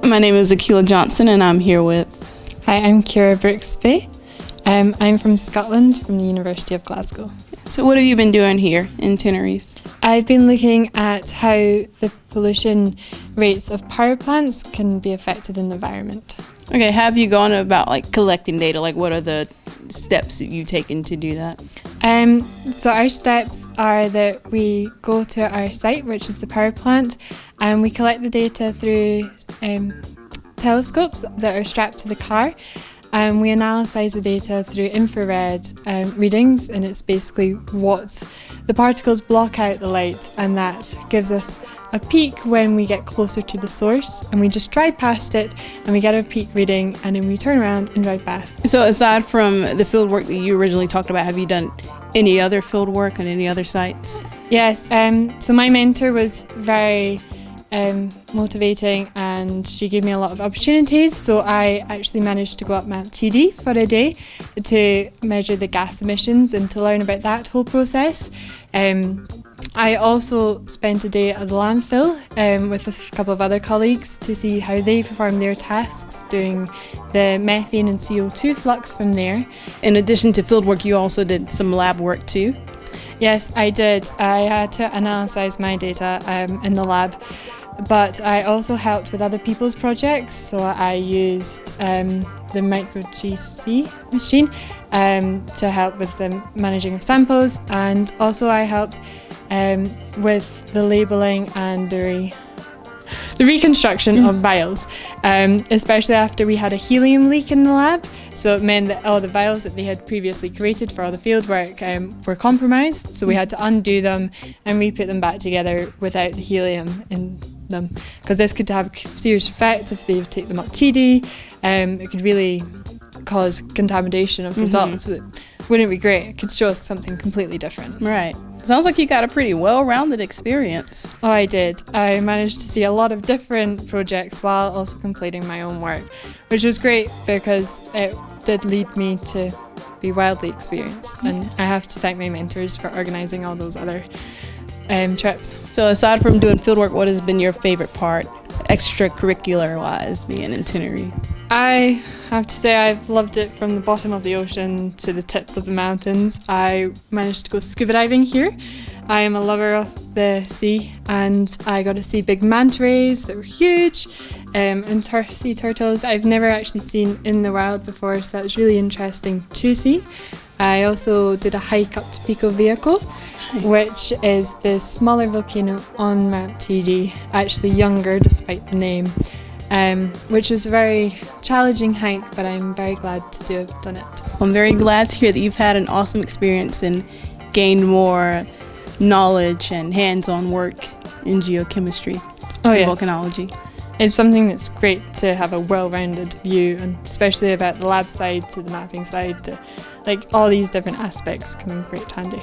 My name is Akila Johnson and I'm here with... Hi, I'm Kiara Brooksby. I'm from Scotland, from the University of Glasgow. So what have you been doing here in Tenerife? I've been looking at how the pollution rates of power plants can be affected in the environment. Okay, have you gone about collecting data? What are the steps that you've taken to do that? So our steps are that we go to our site, which is the power plant, and we collect the data through telescopes that are strapped to the car. And we analyse the data through infrared readings, and it's basically what the particles block out the light, and that gives us a peak when we get closer to the source, and we just drive past it and we get a peak reading, and then we turn around and drive back. So aside from the field work that you originally talked about, have you done any other field work on any other sites? Yes, so my mentor was very motivating, and she gave me a lot of opportunities. So I actually managed to go up Mount TD for a day to measure the gas emissions and to learn about that whole process. I also spent a day at the landfill with a couple of other colleagues to see how they perform their tasks, doing the methane and CO2 flux from there. In addition to field work, you also did some lab work too? Yes, I did. I had to analyse my data in the lab, but I also helped with other people's projects. So I used the micro GC machine to help with the managing of samples, and also I helped with the labelling and the reconstruction of vials, especially after we had a helium leak in the lab. So it meant that all the vials that they had previously created for all the fieldwork were compromised, so we had to undo them and re-put them back together without the helium in them, because this could have serious effects if they take them up TD. It could really cause contamination of results. So it wouldn't be great. It could show us something completely different. Right. Sounds like you got a pretty well-rounded experience. Oh, I did. I managed to see a lot of different projects while also completing my own work, which was great because it did lead me to be wildly experienced. And I have to thank my mentors for organising all those other trips. So aside from doing fieldwork, what has been your favourite part, extracurricular-wise, being in Tenerife? I have to say I've loved it from the bottom of the ocean to the tips of the mountains. I managed to go scuba diving here. I am a lover of the sea, and I got to see big manta rays that were huge, and sea turtles I've never actually seen in the wild before, so that was really interesting to see. I also did a hike up to Pico Vehicle, which is the smaller volcano on Mount TD, actually younger despite the name, which was a very challenging hike, but I'm very glad to have done it. I'm very glad to hear that you've had an awesome experience and gained more knowledge and hands-on work in geochemistry and volcanology. It's something that's great to have a well-rounded view, and especially about the lab side to the mapping side to all these different aspects come in great handy.